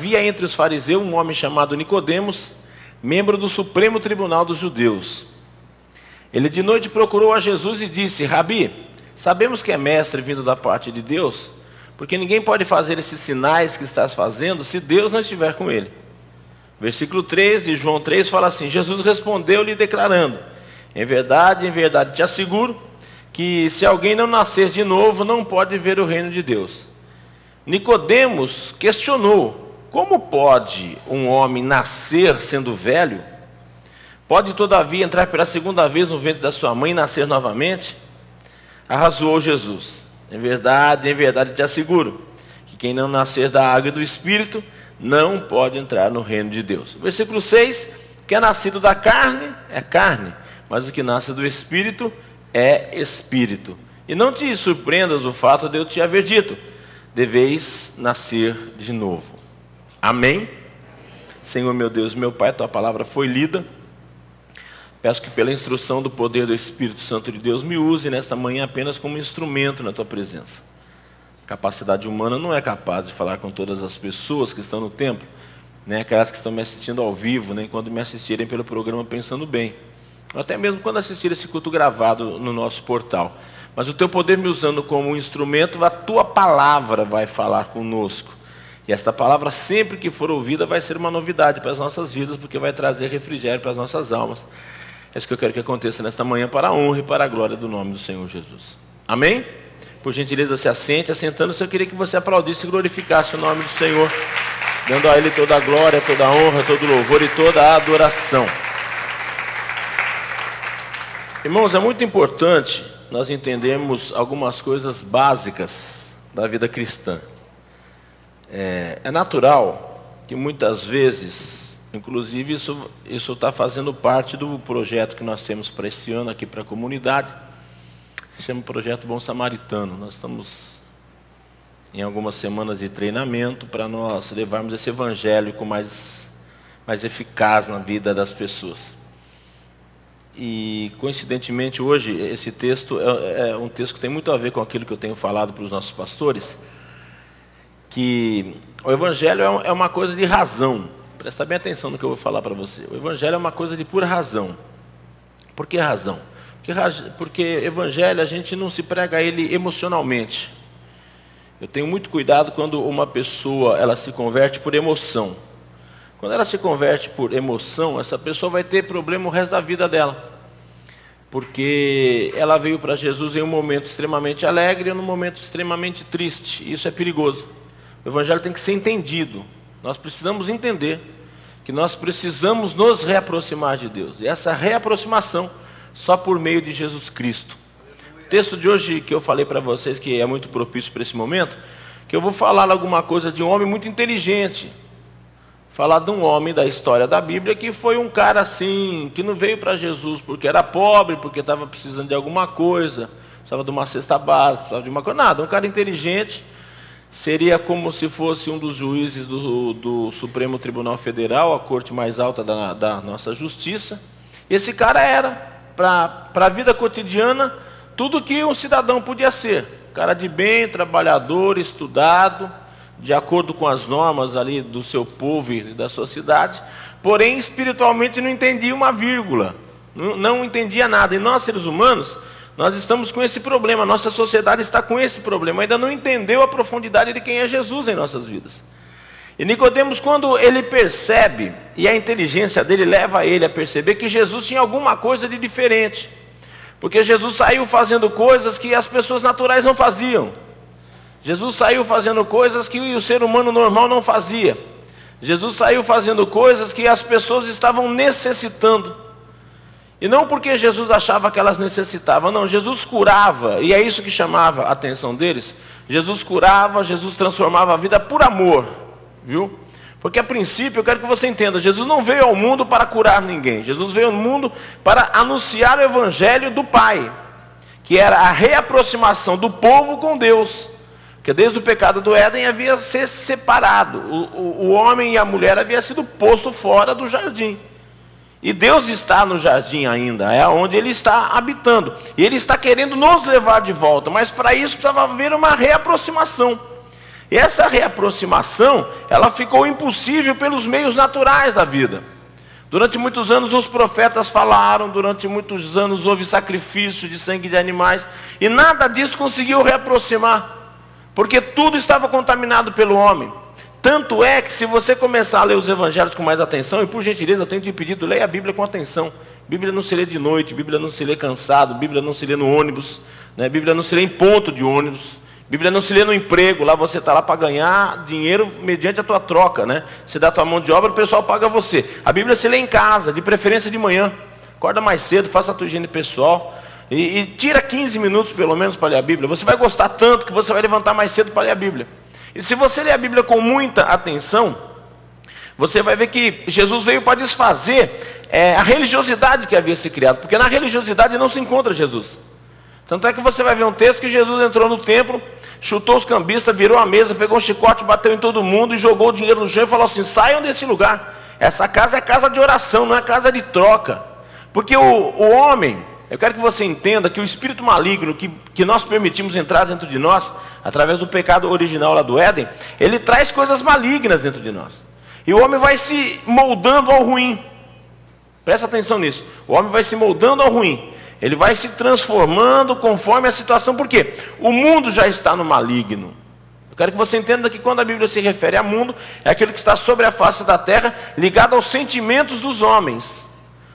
havia entre os fariseus um homem chamado Nicodemos, membro do Supremo Tribunal dos Judeus. Ele de noite procurou a Jesus e disse: Rabi, sabemos que é mestre vindo da parte de Deus, porque ninguém pode fazer esses sinais que estás fazendo se Deus não estiver com ele. Versículo 3 de João 3 fala assim: Jesus respondeu-lhe declarando: em verdade te asseguro, que se alguém não nascer de novo, não pode ver o reino de Deus. Nicodemos questionou: como pode um homem nascer sendo velho? Pode todavia entrar pela segunda vez no ventre da sua mãe e nascer novamente? Arrazoou Jesus: em verdade te asseguro, que quem não nascer da água e do Espírito, não pode entrar no reino de Deus. Versículo 6, que é nascido da carne, é carne, mas o que nasce do Espírito é Espírito. E não te surpreendas o fato de eu te haver dito: deveis nascer de novo. Amém? Senhor meu Deus, meu Pai, tua palavra foi lida. Peço que pela instrução do poder do Espírito Santo de Deus me use nesta manhã apenas como instrumento na tua presença. A capacidade humana não é capaz de falar com todas as pessoas que estão no templo, nem aquelas que estão me assistindo ao vivo, nem quando me assistirem pelo programa Pensando Bem, ou até mesmo quando assistir esse culto gravado no nosso portal. Mas o teu poder me usando como um instrumento, a tua palavra vai falar conosco. E esta palavra, sempre que for ouvida, vai ser uma novidade para as nossas vidas, porque vai trazer refrigério para as nossas almas. É isso que eu quero que aconteça nesta manhã, para a honra e para a glória do nome do Senhor Jesus. Amém? Por gentileza, se assente. Assentando-se, eu queria que você aplaudisse e glorificasse o nome do Senhor, dando a Ele toda a glória, toda a honra, todo o louvor e toda a adoração. Irmãos, é muito importante nós entendermos algumas coisas básicas da vida cristã. É natural que muitas vezes, inclusive isso está fazendo parte do projeto que nós temos para esse ano aqui para a comunidade, se chama Projeto Bom Samaritano. Nós estamos em algumas semanas de treinamento para nós levarmos esse evangelho com mais eficaz na vida das pessoas. E coincidentemente hoje esse texto é um texto que tem muito a ver com aquilo que eu tenho falado para os nossos pastores, que o evangelho é uma coisa de razão. Presta bem atenção no que eu vou falar para você. O evangelho é uma coisa de pura razão. Por que razão? Porque evangelho a gente não se prega a ele emocionalmente. Eu tenho muito cuidado quando uma pessoa ela se converte por emoção. Quando ela se converte por emoção, essa pessoa vai ter problema o resto da vida dela. Porque ela veio para Jesus em um momento extremamente alegre e num momento extremamente triste. Isso é perigoso. O evangelho tem que ser entendido. Nós precisamos entender que nós precisamos nos reaproximar de Deus. E essa reaproximação só por meio de Jesus Cristo. O texto de hoje que eu falei para vocês, que é muito propício para esse momento, que eu vou falar alguma coisa de um homem muito inteligente. Falar de um homem da história da Bíblia que foi um cara assim, que não veio para Jesus porque era pobre, porque estava precisando de alguma coisa, precisava de uma cesta básica, precisava de uma coisa, nada. Um cara inteligente. Seria como se fosse um dos juízes do Supremo Tribunal Federal, a corte mais alta da nossa justiça. Esse cara era, para a vida cotidiana, tudo que um cidadão podia ser. Cara de bem, trabalhador, estudado, de acordo com as normas ali do seu povo e da sua cidade. Porém, espiritualmente não entendia uma vírgula, não entendia nada. E nós, seres humanos, nós estamos com esse problema, a nossa sociedade está com esse problema, ainda não entendeu a profundidade de quem é Jesus em nossas vidas. E Nicodemos, quando ele percebe, e a inteligência dele leva ele a perceber que Jesus tinha alguma coisa de diferente, porque Jesus saiu fazendo coisas que as pessoas naturais não faziam. Jesus saiu fazendo coisas que o ser humano normal não fazia. Jesus saiu fazendo coisas que as pessoas estavam necessitando. E não porque Jesus achava que elas necessitavam, não, Jesus curava, e é isso que chamava a atenção deles. Jesus curava, Jesus transformava a vida por amor, viu? Porque a princípio, eu quero que você entenda, Jesus não veio ao mundo para curar ninguém. Jesus veio ao mundo para anunciar o evangelho do Pai, que era a reaproximação do povo com Deus. Porque desde o pecado do Éden havia se separado, o homem e a mulher haviam sido postos fora do jardim. E Deus está no jardim ainda, é onde Ele está habitando. E Ele está querendo nos levar de volta, mas para isso precisava haver uma reaproximação. E essa reaproximação, ela ficou impossível pelos meios naturais da vida. Durante muitos anos os profetas falaram, durante muitos anos houve sacrifício de sangue de animais, e nada disso conseguiu reaproximar, porque tudo estava contaminado pelo homem. Tanto é que se você começar a ler os evangelhos com mais atenção, e por gentileza eu tenho te pedido, leia a Bíblia com atenção. Bíblia não se lê de noite, Bíblia não se lê cansado, Bíblia não se lê no ônibus, né? Bíblia não se lê em ponto de ônibus, Bíblia não se lê no emprego, lá você está lá para ganhar dinheiro mediante a tua troca, né? Você dá a tua mão de obra, o pessoal paga você. A Bíblia se lê em casa, de preferência de manhã. Acorda mais cedo, faça a tua higiene pessoal e tira 15 minutos pelo menos para ler a Bíblia. Você vai gostar tanto que você vai levantar mais cedo para ler a Bíblia. E se você ler a Bíblia com muita atenção, você vai ver que Jesus veio para desfazer a religiosidade que havia se criado, porque na religiosidade não se encontra Jesus. Tanto é que você vai ver um texto que Jesus entrou no templo, chutou os cambistas, virou a mesa, pegou um chicote, bateu em todo mundo e jogou o dinheiro no chão e falou assim: saiam desse lugar, essa casa é casa de oração, não é casa de troca. Porque o homem, eu quero que você entenda que o espírito maligno que nós permitimos entrar dentro de nós, através do pecado original lá do Éden, ele traz coisas malignas dentro de nós. E o homem vai se moldando ao ruim. Presta atenção nisso. O homem vai se moldando ao ruim. Ele vai se transformando conforme a situação. Por quê? O mundo já está no maligno. Eu quero que você entenda que quando a Bíblia se refere a mundo, é aquilo que está sobre a face da terra, ligado aos sentimentos dos homens.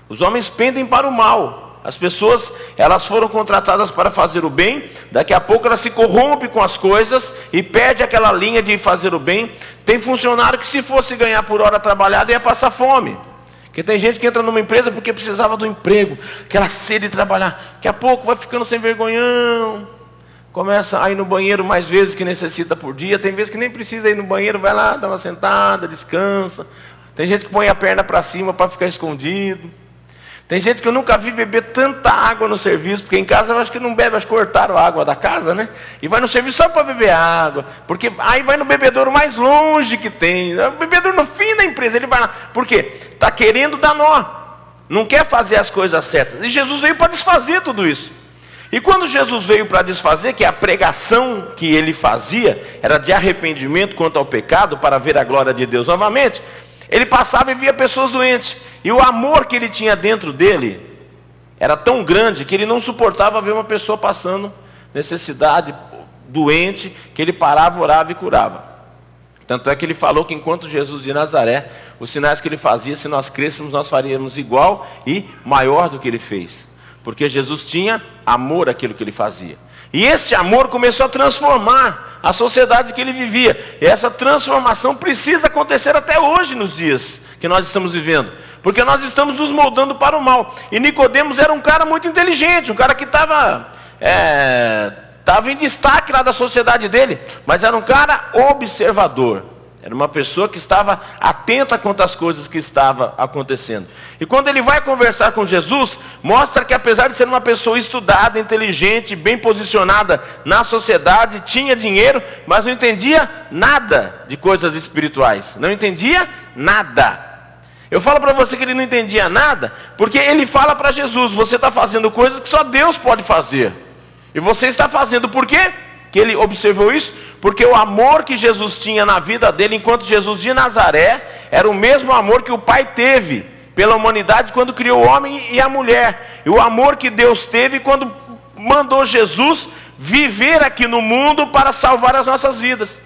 Os homens pendem para o mal. As pessoas, elas foram contratadas para fazer o bem, daqui a pouco elas se corrompem com as coisas e perde aquela linha de fazer o bem. Tem funcionário que se fosse ganhar por hora trabalhada ia passar fome. Porque tem gente que entra numa empresa porque precisava do emprego, aquela sede de trabalhar. Daqui a pouco vai ficando sem vergonhão, começa a ir no banheiro mais vezes que necessita por dia. Tem vezes que nem precisa ir no banheiro, vai lá, dá uma sentada, descansa. Tem gente que põe a perna para cima para ficar escondido. Tem gente que eu nunca vi beber tanta água no serviço, porque em casa eu acho que não bebe, acho que cortaram a água da casa, né? E vai no serviço só para beber água, porque aí vai no bebedouro mais longe que tem, o bebedouro no fim da empresa, ele vai lá. Por quê? Está querendo dar nó, não quer fazer as coisas certas. E Jesus veio para desfazer tudo isso. E quando Jesus veio para desfazer, que a pregação que ele fazia era de arrependimento quanto ao pecado, para ver a glória de Deus novamente, ele passava e via pessoas doentes. E o amor que ele tinha dentro dele era tão grande que ele não suportava ver uma pessoa passando necessidade, doente, que ele parava, orava e curava. Tanto é que ele falou que enquanto Jesus de Nazaré, os sinais que ele fazia, se nós crêssemos, nós faríamos igual e maior do que ele fez. Porque Jesus tinha amor àquilo que ele fazia. E esse amor começou a transformar a sociedade que ele vivia. E essa transformação precisa acontecer até hoje nos dias que nós estamos vivendo. Porque nós estamos nos moldando para o mal. E Nicodemos era um cara muito inteligente, um cara que estava em destaque lá da sociedade dele, mas era um cara observador. Era uma pessoa que estava atenta quanto às coisas que estavam acontecendo. E quando ele vai conversar com Jesus, mostra que apesar de ser uma pessoa estudada, inteligente, bem posicionada na sociedade, tinha dinheiro, mas não entendia nada de coisas espirituais. Não entendia nada. Eu falo para você que ele não entendia nada, porque ele fala para Jesus: você está fazendo coisas que só Deus pode fazer. E você está fazendo por quê? Que ele observou isso? Porque o amor que Jesus tinha na vida dele, enquanto Jesus de Nazaré, era o mesmo amor que o Pai teve pela humanidade quando criou o homem e a mulher. E o amor que Deus teve quando mandou Jesus viver aqui no mundo para salvar as nossas vidas.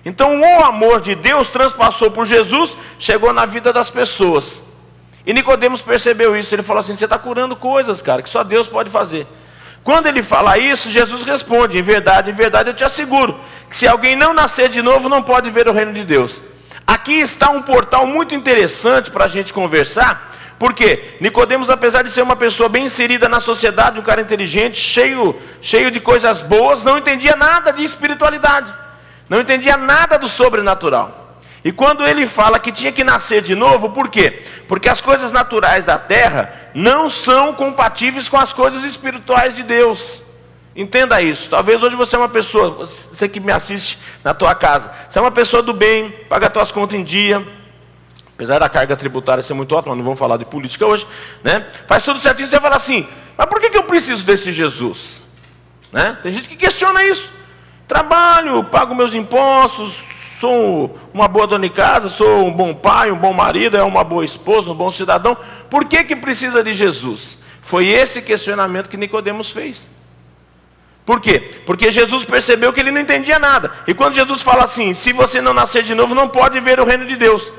Então o amor de Deus transpassou por Jesus, chegou na vida das pessoas. E Nicodemos percebeu isso, ele falou assim: você está curando coisas, cara, que só Deus pode fazer. Quando ele fala isso, Jesus responde: em verdade eu te asseguro, que se alguém não nascer de novo, não pode ver o reino de Deus. Aqui está um portal muito interessante para a gente conversar, porque Nicodemos, apesar de ser uma pessoa bem inserida na sociedade, um cara inteligente, cheio de coisas boas, não entendia nada de espiritualidade, não entendia nada do sobrenatural. E quando ele fala que tinha que nascer de novo, por quê? Porque as coisas naturais da terra não são compatíveis com as coisas espirituais de Deus. Entenda isso. Talvez hoje você é uma pessoa, você que me assiste na tua casa, você é uma pessoa do bem, paga as tuas contas em dia, apesar da carga tributária ser muito alta, mas não vamos falar de política hoje, né? Faz tudo certinho, você fala assim: mas por que eu preciso desse Jesus? Né? Tem gente que questiona isso. Trabalho, pago meus impostos, sou uma boa dona de casa, sou um bom pai, um bom marido, é uma boa esposa, um bom cidadão. Por que precisa de Jesus? Foi esse questionamento que Nicodemos fez. Por quê? Porque Jesus percebeu que ele não entendia nada. E quando Jesus fala assim, se você não nascer de novo, não pode ver o reino de Deus.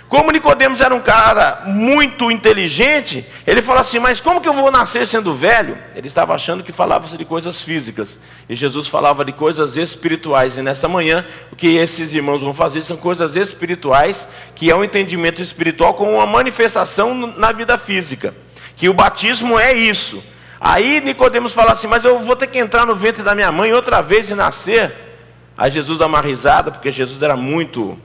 Como Nicodemos era um cara muito inteligente, ele falou assim, mas como que eu vou nascer sendo velho? Ele estava achando que falava-se de coisas físicas. E Jesus falava de coisas espirituais. E nessa manhã, o que esses irmãos vão fazer são coisas espirituais, que é um entendimento espiritual com uma manifestação na vida física. Que o batismo é isso. Aí Nicodemos fala assim, mas eu vou ter que entrar no ventre da minha mãe outra vez e nascer? Aí Jesus dá uma risada, porque Jesus era muito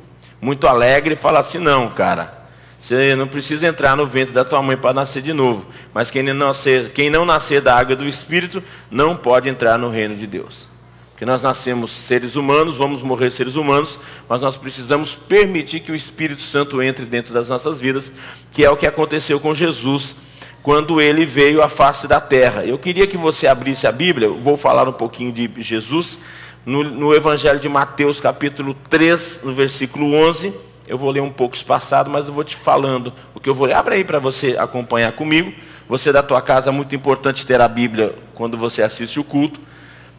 alegre, e fala assim, não, cara, você não precisa entrar no ventre da tua mãe para nascer de novo, mas quem não nascer da água e do Espírito, não pode entrar no reino de Deus. Porque nós nascemos seres humanos, vamos morrer seres humanos, mas nós precisamos permitir que o Espírito Santo entre dentro das nossas vidas, que é o que aconteceu com Jesus, quando ele veio à face da terra. Eu queria que você abrisse a Bíblia, eu vou falar um pouquinho de Jesus, no Evangelho de Mateus, capítulo 3, no versículo 11, eu vou ler um pouco espaçado, mas eu vou te falando o que eu vou ler. Abre aí para você acompanhar comigo. Você da tua casa, é muito importante ter a Bíblia quando você assiste o culto,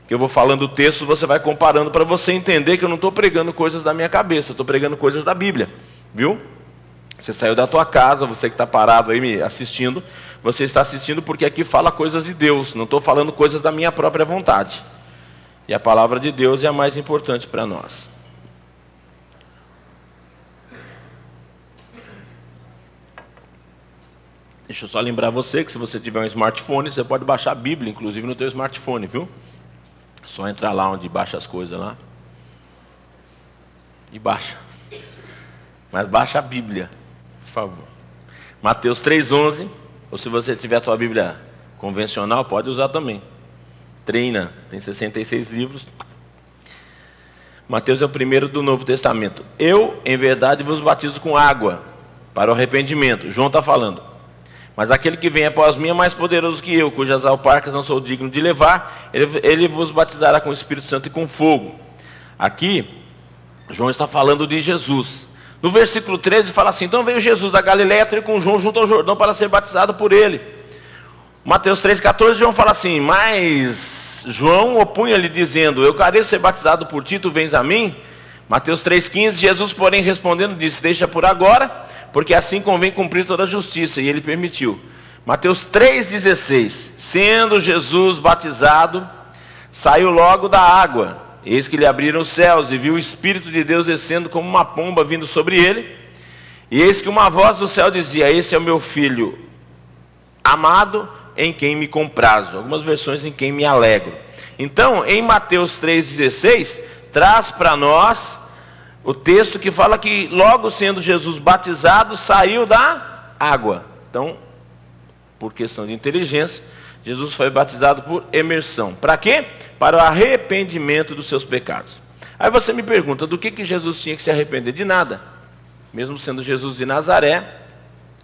que eu vou falando o texto, você vai comparando para você entender que eu não estou pregando coisas da minha cabeça, eu estou pregando coisas da Bíblia, viu? Você saiu da tua casa, você que está parado aí me assistindo, você está assistindo porque aqui fala coisas de Deus, não estou falando coisas da minha própria vontade. E a palavra de Deus é a mais importante para nós. Deixa eu só lembrar você que se você tiver um smartphone, você pode baixar a Bíblia, inclusive no teu smartphone, viu? Só entrar lá onde baixa as coisas lá. E baixa. Mas baixa a Bíblia, por favor. Mateus 3,11. Ou se você tiver a tua Bíblia convencional, pode usar também. Treina, tem 66 livros. Mateus é o primeiro do Novo Testamento. Eu, em verdade, vos batizo com água para o arrependimento. João está falando. Mas aquele que vem após mim é mais poderoso que eu, cujas alparcas não sou digno de levar. Ele vos batizará com o Espírito Santo e com fogo. Aqui, João está falando de Jesus. No versículo 13 fala assim, então veio Jesus da Galileia ter com João junto ao Jordão para ser batizado por ele. Mateus 3,14, João fala assim, mas João opunha-lhe dizendo, eu careço ser batizado por ti, tu vens a mim? Mateus 3,15, Jesus porém respondendo disse, deixa por agora, porque assim convém cumprir toda a justiça, e ele permitiu. Mateus 3,16, sendo Jesus batizado, saiu logo da água, eis que lhe abriram os céus, e viu o Espírito de Deus descendo como uma pomba vindo sobre ele, e eis que uma voz do céu dizia, esse é o meu filho amado, em quem me comprazo. Algumas versões em quem me alegro. Então, em Mateus 3,16, traz para nós o texto que fala que logo sendo Jesus batizado, saiu da água. Então, por questão de inteligência, Jesus foi batizado por imersão. Para quê? Para o arrependimento dos seus pecados. Aí você me pergunta, do que Jesus tinha que se arrepender? De nada. Mesmo sendo Jesus de Nazaré,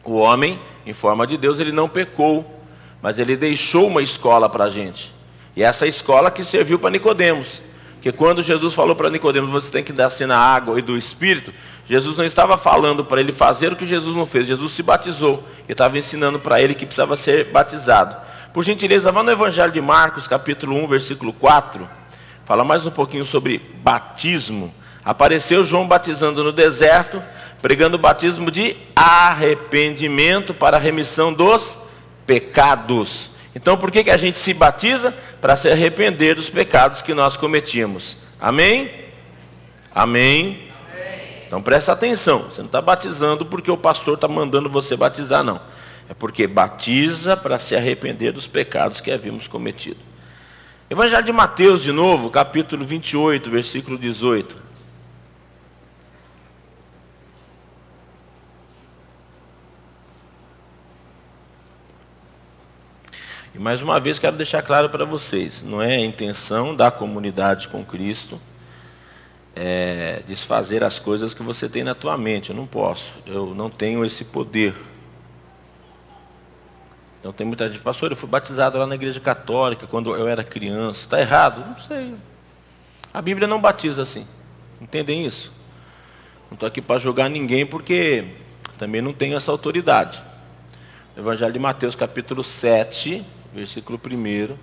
o homem, em forma de Deus, ele não pecou, mas ele deixou uma escola para a gente. E essa escola que serviu para Nicodemos. Porque quando Jesus falou para Nicodemos, você tem que nascer na água e do Espírito, Jesus não estava falando para ele fazer o que Jesus não fez. Jesus se batizou e estava ensinando para ele que precisava ser batizado. Por gentileza, vá no Evangelho de Marcos, capítulo 1, versículo 4. Fala mais um pouquinho sobre batismo. Apareceu João batizando no deserto, pregando o batismo de arrependimento para a remissão dos pecados. Então, por que a gente se batiza? Para se arrepender dos pecados que nós cometíamos. Amém? Amém? Então, presta atenção. Você não está batizando porque o pastor está mandando você batizar, não. É porque batiza para se arrepender dos pecados que havíamos cometido. Evangelho de Mateus, de novo, capítulo 28, versículo 18. E mais uma vez quero deixar claro para vocês, não é a intenção da comunidade com Cristo desfazer as coisas que você tem na tua mente. Eu não posso, eu não tenho esse poder. Então tem muita gente, pastor, eu fui batizado lá na igreja católica quando eu era criança. Está errado? Não sei. A Bíblia não batiza assim. Entendem isso? Não estou aqui para julgar ninguém, porque também não tenho essa autoridade. Evangelho de Mateus, capítulo 7, versículo 1.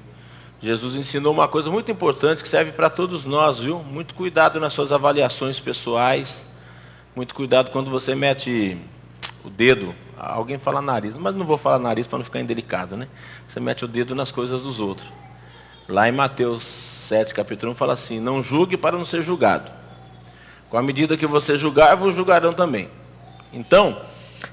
Jesus ensinou uma coisa muito importante que serve para todos nós, viu? Muito cuidado nas suas avaliações pessoais. Muito cuidado quando você mete o dedo. Alguém fala nariz, mas não vou falar nariz para não ficar indelicado, né? Você mete o dedo nas coisas dos outros. Lá em Mateus 7, capítulo 1, fala assim: não julgue para não ser julgado. Com a medida que você julgar, vos julgarão também. Então,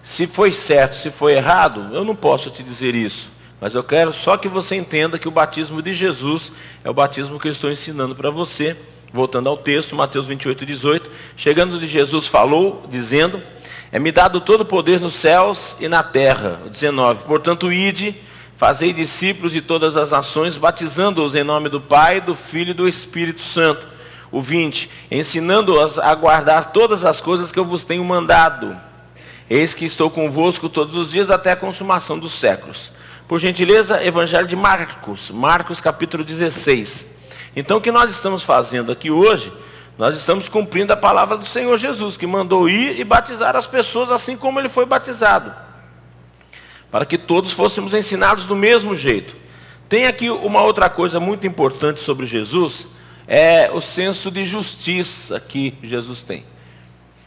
se foi certo, se foi errado, eu não posso te dizer isso. Mas eu quero só que você entenda que o batismo de Jesus é o batismo que eu estou ensinando para você. Voltando ao texto, Mateus 28, 18. Chegando de Jesus falou, dizendo: é-me dado todo o poder nos céus e na terra. 19. Portanto, ide, fazei discípulos de todas as nações, batizando-os em nome do Pai, do Filho e do Espírito Santo. O 20. Ensinando-os a guardar todas as coisas que eu vos tenho mandado. Eis que estou convosco todos os dias até a consumação dos séculos. Por gentileza, Evangelho de Marcos, Marcos capítulo 16. Então, o que nós estamos fazendo aqui hoje, nós estamos cumprindo a palavra do Senhor Jesus, que mandou ir e batizar as pessoas assim como ele foi batizado, para que todos fôssemos ensinados do mesmo jeito. Tem aqui uma outra coisa muito importante sobre Jesus, é o senso de justiça que Jesus tem.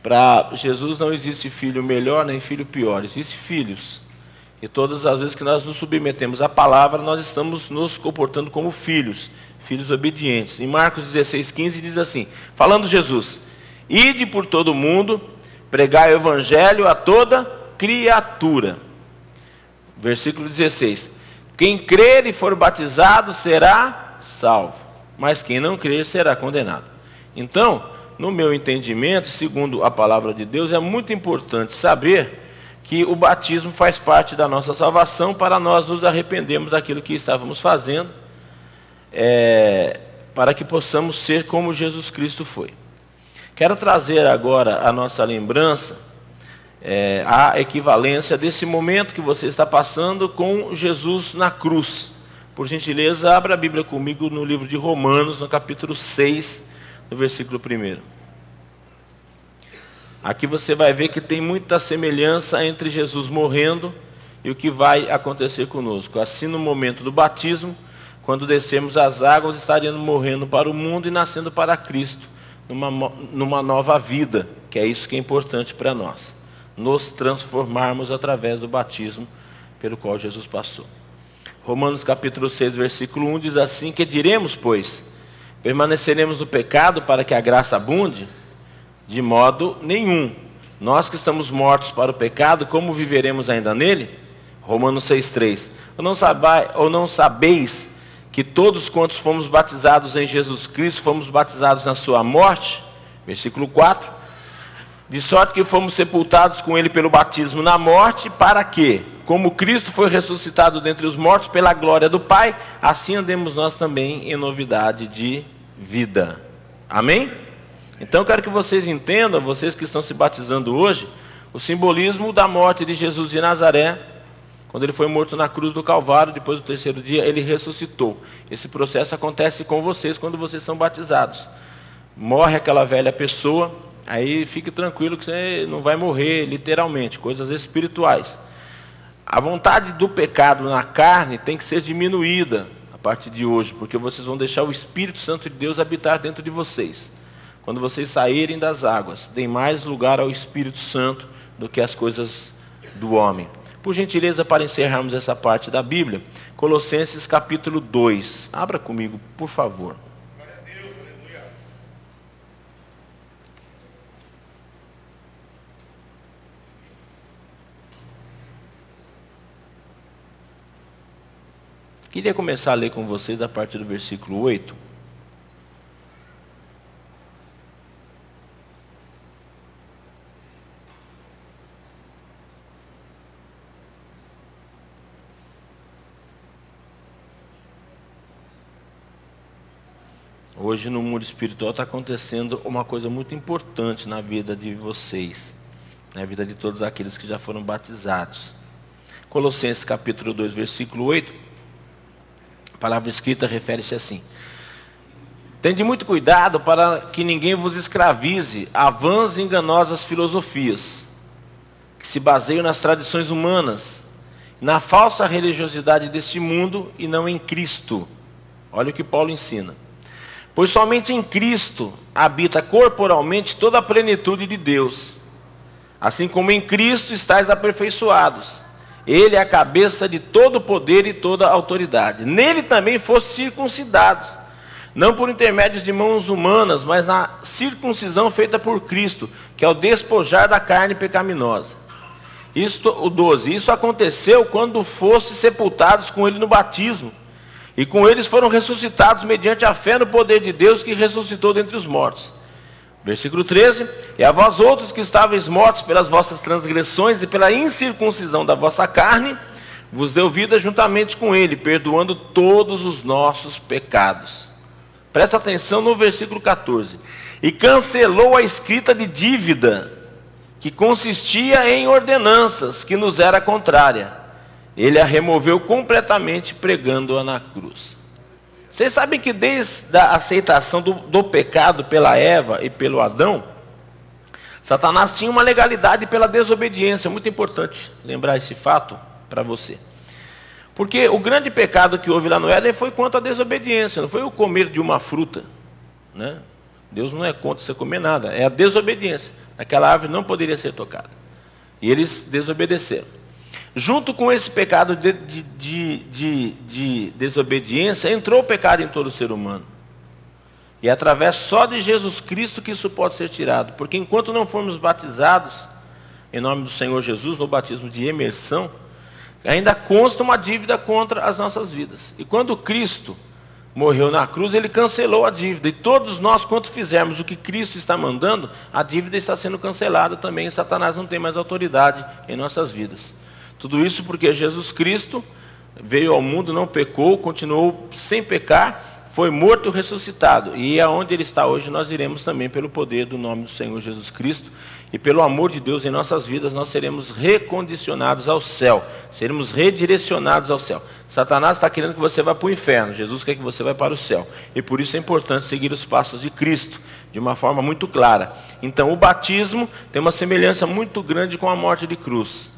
Para Jesus não existe filho melhor nem filho pior, existem filhos. E todas as vezes que nós nos submetemos à palavra, nós estamos nos comportando como filhos, filhos obedientes. Em Marcos 16, 15 diz assim, falando Jesus: ide por todo o mundo, pregai o evangelho a toda criatura. Versículo 16, quem crer e for batizado será salvo, mas quem não crer será condenado. Então, no meu entendimento, segundo a palavra de Deus, é muito importante saber que o batismo faz parte da nossa salvação, para nós nos arrependermos daquilo que estávamos fazendo, para que possamos ser como Jesus Cristo foi. Quero trazer agora a nossa lembrança, a equivalência desse momento que você está passando com Jesus na cruz. Por gentileza, abra a Bíblia comigo no livro de Romanos, no capítulo 6, no versículo 1. Aqui você vai ver que tem muita semelhança entre Jesus morrendo e o que vai acontecer conosco. Assim, no momento do batismo, quando descermos as águas, estaríamos morrendo para o mundo e nascendo para Cristo, numa nova vida, que é isso que é importante para nós. Nos transformarmos através do batismo pelo qual Jesus passou. Romanos capítulo 6, versículo 1 diz assim: que diremos, pois? Permaneceremos no pecado para que a graça abunde? De modo nenhum. Nós que estamos mortos para o pecado, como viveremos ainda nele? Romanos 6,3. Ou não sabeis que todos quantos fomos batizados em Jesus Cristo, fomos batizados na sua morte? Versículo 4. De sorte que fomos sepultados com ele pelo batismo na morte, para que, como Cristo foi ressuscitado dentre os mortos pela glória do Pai, assim andemos nós também em novidade de vida. Amém? Então eu quero que vocês entendam, vocês que estão se batizando hoje, o simbolismo da morte de Jesus de Nazaré, quando ele foi morto na cruz do Calvário, depois do 3º dia, ele ressuscitou. Esse processo acontece com vocês quando vocês são batizados. Morre aquela velha pessoa, aí fique tranquilo que você não vai morrer literalmente, coisas espirituais. A vontade do pecado na carne tem que ser diminuída a partir de hoje, porque vocês vão deixar o Espírito Santo de Deus habitar dentro de vocês. Quando vocês saírem das águas, deem mais lugar ao Espírito Santo do que às coisas do homem. Por gentileza, para encerrarmos essa parte da Bíblia, Colossenses capítulo 2. Abra comigo, por favor. Glória a Deus, aleluia. Queria começar a ler com vocês a partir do versículo 8. Hoje no mundo espiritual está acontecendo uma coisa muito importante na vida de vocês, na vida de todos aqueles que já foram batizados. Colossenses capítulo 2, versículo 8, a palavra escrita refere-se assim: Tende muito cuidado para que ninguém vos escravize a vãs e enganosas filosofias, que se baseiam nas tradições humanas, na falsa religiosidade deste mundo e não em Cristo. Olha o que Paulo ensina. Pois somente em Cristo habita corporalmente toda a plenitude de Deus. Assim como em Cristo estáis aperfeiçoados. Ele é a cabeça de todo poder e toda autoridade. Nele também foste circuncidados, não por intermédio de mãos humanas, mas na circuncisão feita por Cristo, que é o despojar da carne pecaminosa. O 12. Isso aconteceu quando fostes sepultados com ele no batismo, e com eles foram ressuscitados mediante a fé no poder de Deus que ressuscitou dentre os mortos. Versículo 13. E a vós outros que estáveis mortos pelas vossas transgressões e pela incircuncisão da vossa carne, vos deu vida juntamente com ele, perdoando todos os nossos pecados. Presta atenção no versículo 14. E cancelou a escrita de dívida, que consistia em ordenanças, que nos era contrária. Ele a removeu completamente, pregando-a na cruz. Vocês sabem que desde a aceitação do pecado pela Eva e pelo Adão, Satanás tinha uma legalidade pela desobediência. É muito importante lembrar esse fato para você. Porque o grande pecado que houve lá no Éden foi quanto à desobediência, não foi o comer de uma fruta, né? Deus não é contra você comer nada, é a desobediência. Aquela árvore não poderia ser tocada. E eles desobedeceram. Junto com esse pecado de desobediência, entrou o pecado em todo ser humano. E é através só de Jesus Cristo que isso pode ser tirado. Porque enquanto não formos batizados, em nome do Senhor Jesus, no batismo de imersão, ainda consta uma dívida contra as nossas vidas. E quando Cristo morreu na cruz, ele cancelou a dívida. E todos nós, quando fizermos o que Cristo está mandando, a dívida está sendo cancelada também. E Satanás não tem mais autoridade em nossas vidas. Tudo isso porque Jesus Cristo veio ao mundo, não pecou, continuou sem pecar, foi morto e ressuscitado. E aonde ele está hoje, nós iremos também pelo poder do nome do Senhor Jesus Cristo. E pelo amor de Deus em nossas vidas, nós seremos recondicionados ao céu. Seremos redirecionados ao céu. Satanás está querendo que você vá para o inferno. Jesus quer que você vá para o céu. E por isso é importante seguir os passos de Cristo, de uma forma muito clara. Então o batismo tem uma semelhança muito grande com a morte de cruz.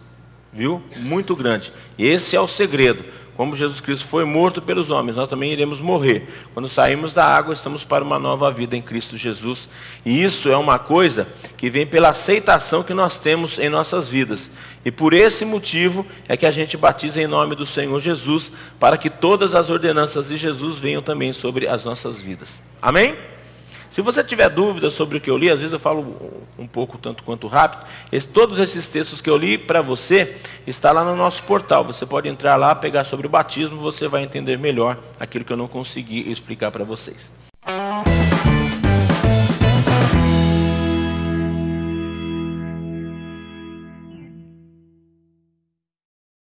Viu? Muito grande. E esse é o segredo. Como Jesus Cristo foi morto pelos homens, nós também iremos morrer. Quando saímos da água, estamos para uma nova vida em Cristo Jesus. E isso é uma coisa que vem pela aceitação que nós temos em nossas vidas. E por esse motivo é que a gente batiza em nome do Senhor Jesus, para que todas as ordenanças de Jesus venham também sobre as nossas vidas. Amém? Se você tiver dúvidas sobre o que eu li, às vezes eu falo um pouco tanto quanto rápido, todos esses textos que eu li para você, está lá no nosso portal. Você pode entrar lá, pegar sobre o batismo, você vai entender melhor aquilo que eu não consegui explicar para vocês.